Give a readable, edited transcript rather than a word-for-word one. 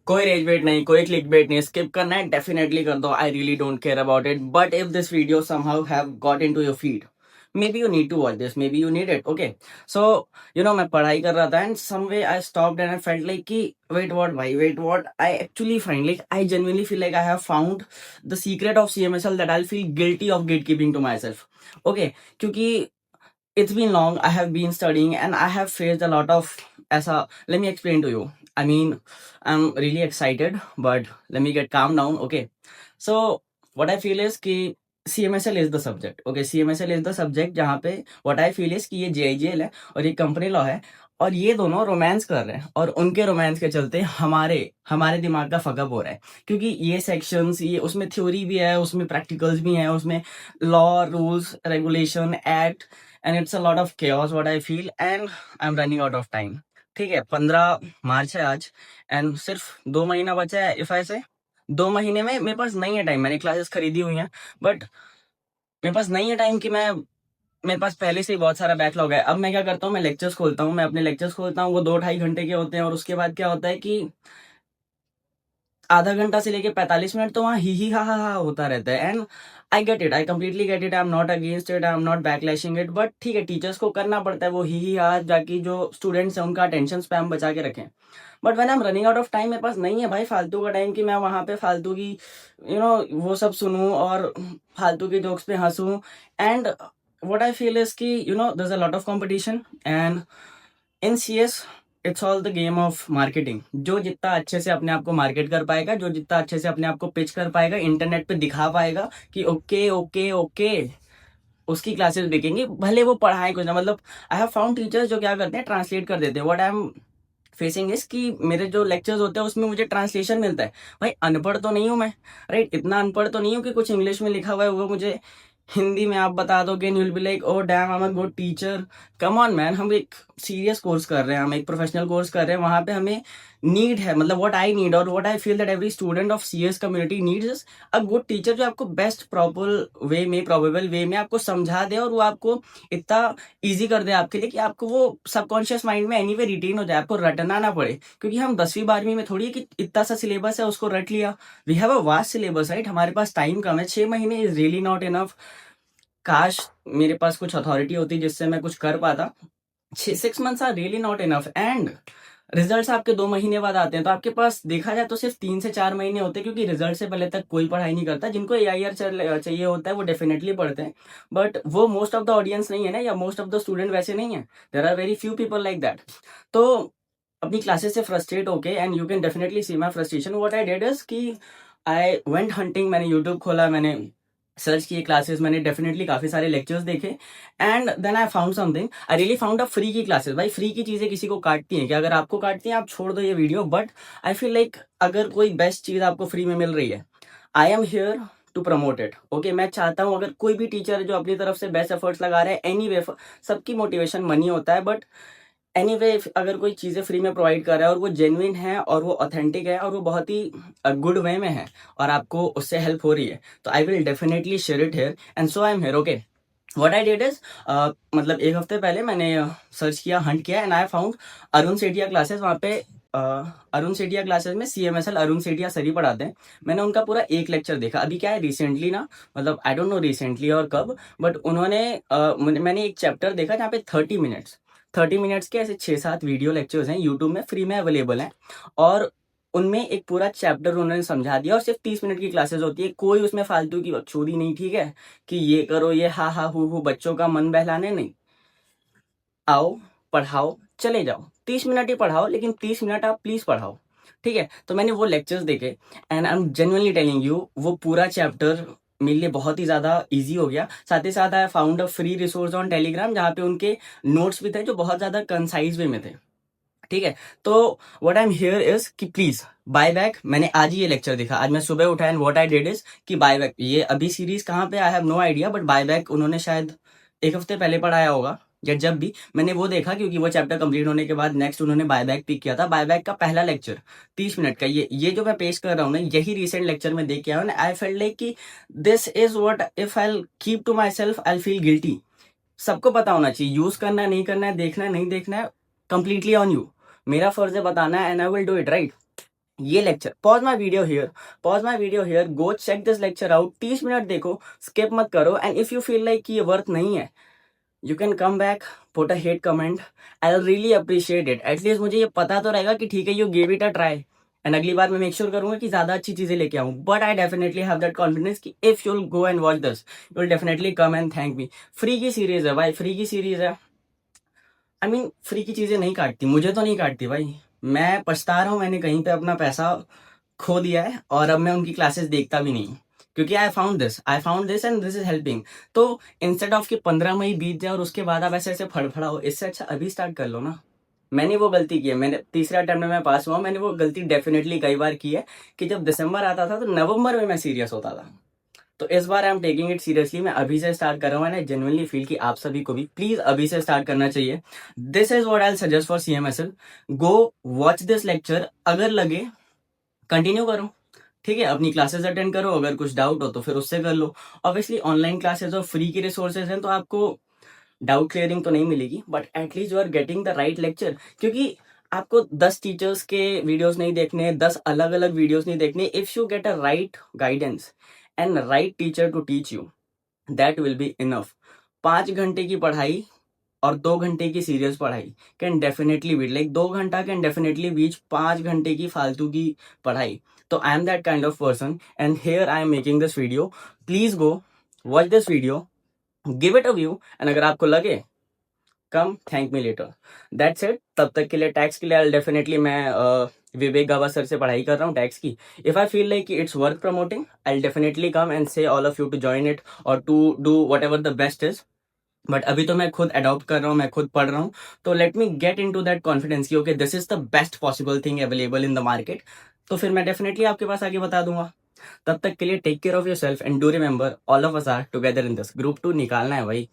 कोई raise wait नहीं, कोई क्लिक बेट नहीं, स्किप करना है डेफिनेटली कर दो, I really don't care about it, but if this video somehow have got into your feed, maybe you need to watch this, maybe you need it, okay? So मैं पढ़ाई कर रहा था and some way I stopped and I felt like कि wait what भाई, wait what, I actually find like I genuinely feel like I have found the secret of CMSL that I'll feel guilty of gatekeeping to myself, okay? क्योंकि it's been long, I have been studying and I have faced a lot of ऐसा, let me explain to you. I mean, I'm really excited, but let me get calm down, okay? So what I feel is कि CMSL is the subject, okay? CMSL is the subject जहाँ पे what I feel is कि ये JIGL है और ये company law है और ये दोनों रोमांस कर रहे हैं और उनके रोमांस के चलते हमारे हमारे दिमाग का फकअप हो रहा है, क्योंकि ये सेक्शंस, ये उसमें थ्योरी भी है, उसमें प्रैक्टिकल्स भी हैं, उसमें law, rules, regulation, act, and it's a lot of chaos what I feel and I'm running out of time. ठीक है, 15 मार्च है आज एंड सिर्फ 2 महीना बचा है। इफ ऐसे 2 महीने में मेरे पास नहीं है टाइम, मैंने क्लासेस खरीदी हुई हैं बट मेरे पास नहीं है टाइम कि मेरे पास पहले से ही बहुत सारा बैकलॉग है। अब मैं क्या करता हूँ, मैं लेक्चर्स खोलता हूँ, मैं अपने लेक्चर्स खोलता हूँ, वो 2-2.5 घंटे के होते हैं और उसके बाद क्या होता है कि आधा घंटा से लेके 45 मिनट तो वहाँ ही हा होता रहता है। And I get it, I completely get it, I am not against it, I am not backlashing it, but ठीक है, टीचर्स को करना पड़ता है वो ही हा, जाकि जो स्टूडेंट्स हैं उनका अटेंशन स्पैम बचा के रखें। But when I am running out of time, मेरे पास नहीं है भाई फालतू का टाइम कि मैं वहाँ पे फालतू की वो सब सुनूं और फालतू के जोक्स पे हंसूं। And what I feel is कि there's a lot of competition and in CS it's all the game of marketing. जो जितना अच्छे से अपने आप को मार्केट कर पाएगा, जो जितना अच्छे से अपने आप को पिच कर पाएगा, इंटरनेट पे दिखा पाएगा कि ओके ओके ओके, उसकी क्लासेस बिकेंगी, भले वो पढ़ाएं कुछ ना। मतलब आई हैव फाउंड टीचर्स जो क्या करते हैं, ट्रांसलेट कर देते हैं। What I am facing is कि मेरे जो लेक्चर्स होते हैं उसमें मुझे ट्रांसलेशन मिलता है। भाई अनपढ़ तो नहीं हूँ मैं, राइट? इतना अनपढ़ तो नहीं हूँ कि कुछ इंग्लिश में लिखा हुआ है वो मुझे हिंदी में आप बता दोगे and you will be like oh damn I am a good teacher. Come on man, हम एक सीरियस कोर्स कर रहे हैं, हम एक प्रोफेशनल कोर्स कर रहे हैं, वहां पे हमें नीड है, मतलब व्हाट आई नीड और what I feel that every student of CS community needs is a good teacher जो आपको बेस्ट प्रॉपर वे में, प्रोबेबल वे में आपको समझा दे और वो आपको इतना इजी कर दे आपके लिए कि आपको वो सबकॉन्शियस माइंड में एनीवे रिटेन हो जाए, आपको रटना ना पड़े। क्योंकि हम 10वीं 12वीं में थोड़ी कि इतना सा सिलेबस है उसको रट लिया। We have a vast syllabus, right? हमारे पास टाइम कम है, 6 महीने इज रियली नॉट इनफ। काश मेरे पास कुछ अथॉरिटी होती जिससे मैं कुछ कर पाता। 6 months are really not enough and results आपके 2 महीने बाद आते हैं, तो आपके पास देखा जाए तो सिर्फ 3 से 4 महीने होते हैं, क्योंकि रिजल्ट से पहले तक कोई पढ़ाई नहीं करता। जिनको AIR चाहिए होता है वो डेफिनेटली पढ़ते हैं, बट वो मोस्ट ऑफ द ऑडियंस नहीं है ना, या मोस्ट ऑफ द स्टूडेंट वैसे नहीं है। There are very few people like that. तो अपनी क्लासेस से फ्रस्ट्रेट होके, and you can definitely see my frustration, what I did is कि आई वेंट हंटिंग। मैंने यूट्यूब खोला, मैंने सर्च किए क्लासेस, मैंने डेफिनेटली काफी सारे लेक्चर्स देखे and then I found something. I really found a free की क्लासेस। भाई फ्री की चीजें किसी को काटती हैं क्या? अगर आपको काटती हैं आप छोड़ दो ये video, but I feel like अगर कोई बेस्ट चीज आपको फ्री में मिल रही है, I am here to promote it, okay? मैं चाहता हूँ अगर कोई भी टीचर जो अपनी तरफ से बेस्ट एफर्ट्स लगा रहे हैं, एनी वे, सबकी मोटिवेशन मनी होता है, बट एनीवे अगर कोई चीज़ें फ्री में प्रोवाइड कर रहा है और वो जेन्युइन है और वो ऑथेंटिक है और वो बहुत ही गुड वे में है और आपको उससे हेल्प हो रही है, तो I will definitely share it here and so I am here, okay? What I did is, मतलब एक हफ्ते पहले मैंने सर्च किया, हंट किया and I found Arun Sethia classes. वहाँ पे अरुण सेठिया क्लासेस में CMSL अरुण सेठिया सर ही पढ़ाते हैं। मैंने उनका पूरा एक लेक्चर देखा। अभी क्या है, रिसेंटली ना, मतलब आई डोंट नो रिसेंटली और कब, बट उन्होंने मैंने एक चैप्टर देखा जहाँ पे 30 मिनट्स के ऐसे 6-7 वीडियो लेक्चर्स हैं, यूट्यूब में फ्री में अवेलेबल हैं, और उनमें एक पूरा चैप्टर उन्होंने समझा दिया और सिर्फ 30 मिनट की क्लासेस होती है। कोई उसमें फालतू की बकचोदी नहीं, ठीक है? कि ये करो, ये हा हा हु बच्चों का मन बहलाने नहीं। आओ, पढ़ाओ, चले जाओ। 30 मिनट ही पढ़ाओ, लेकिन 30 मिनट आप प्लीज पढ़ाओ, ठीक है? तो मैंने वो लेक्चर्स देखे and I am genuinely telling you, वो पूरा चैप्टर मेरे लिए बहुत ही ज्यादा इजी हो गया। साथ ही साथ I found a free resource on Telegram जहाँ पे उनके नोट्स भी थे जो बहुत ज्यादा कंसाइज वे में थे, ठीक है? तो what I am here is कि प्लीज बाय बैक। मैंने आज ही ये लेक्चर देखा, आज मैं सुबह उठा and what I did is कि बाय बैक, ये अभी सीरीज कहाँ पे I have no idea, but by back उन्होंने शायद एक हफ्ते पहले पढ़ाया होगा या जब भी मैंने वो देखा, क्योंकि वो चैप्टर कंप्लीट होने के बाद नेक्स्ट उन्होंने बाय बैक पिक किया था। बाय बैक का पहला लेक्चर 30 मिनट का, ये जो मैं पेश कर रहा हूँ ना, यही रिसेंट लेक्चर में देख के आया हूँ। आई फेल्ट लाइक कि this is what if I keep to myself I feel guilty. सबको पता होना चाहिए, यूज करना है नहीं करना है, देखना है नहीं देखना है, कंप्लीटली ऑन यू। मेरा फर्ज है बताना है and I will do it, right? ये lecture, pause my video here, go check this lecture out, 30 minute देखो, स्किप मत करो। And if you feel like कि ये वर्थ नहीं है, you can come back, put a hate comment, I will really appreciate it. At least मुझे ये पता तो रहेगा कि ठीक है, you give it a try. And अगली बार मैं मेक श्योर करूंगा कि ज्यादा अच्छी चीजें लेके आऊं। But I definitely have that confidence कि if you'll go and watch this, you will definitely come and thank me. Free की सीरीज है भाई, फ्री की सीरीज है। आई मीन फ्री की चीजें नहीं काटती, मुझे तो नहीं काटती भाई। मैं पछता रहा हूँ, मैंने कहीं पे अपना पैसा खो दिया है और अब मैं उनकी क्लासेस देखता भी नहीं, क्योंकि I found this and this is helping. तो इंस्टेड ऑफ कि 15 मई बीत जाए और उसके बाद आप ऐसे ऐसे फड़फड़ा हो, इससे अच्छा अभी स्टार्ट कर लो ना। मैंने वो गलती की है, मैंने तीसरा अटेम्प्ट में मैं पास हुआ, मैंने वो गलती डेफिनेटली कई बार की है कि जब दिसंबर आता था तो नवंबर में मैं सीरियस होता था। तो इस बार I am taking it seriously, मैं अभी से स्टार्ट कर रहा हूँ एंड आई जेन्युइनली फील कि आप सभी को भी प्लीज अभी से स्टार्ट करना चाहिए। This is what I suggest for CMSL। Go watch this lecture, अगर लगे कंटिन्यू करो, ठीक है, अपनी क्लासेस अटेंड करो, अगर कुछ डाउट हो तो फिर उससे कर लो। ऑब्वियसली ऑनलाइन क्लासेस और फ्री की रिसोर्सेज हैं तो आपको डाउट क्लियरिंग तो नहीं मिलेगी, but at least you are getting the right lecture. क्योंकि आपको 10 टीचर्स के वीडियोस नहीं देखने, 10 अलग अलग वीडियोस नहीं देखने। If you get a right guidance and right teacher to teach you, that will be enough. 5 घंटे की पढ़ाई और 2 घंटे की सीरियस पढ़ाई कैन डेफिनेटली बीट, लाइक 2 घंटा कैन डेफिनेटली बीच 5 घंटे की फालतू की पढ़ाई। तो I am that kind of person and here I am making this video. Please go watch this video, give it a view, and अगर आपको लगे, come thank me later. That's it. तब तक के लिए टैक्स के लिए डेफिनेटली मैं विवेक गावा सर से पढ़ाई कर रहा हूँ टैक्स की। If I feel like it's worth promoting, I definitely come and say all of you to join it और to do whatever the best is. But अभी तो मैं खुद अडॉप्ट कर रहा हूँ, मैं खुद पढ़ रहा हूँ। तो let me get into that confidence कि okay this is the best possible thing available in the market. तो फिर मैं डेफिनेटली आपके पास आगे बता दूंगा। तब तक के लिए take care of yourself and do remember all of us are together in this. Group 2 निकालना है भाई।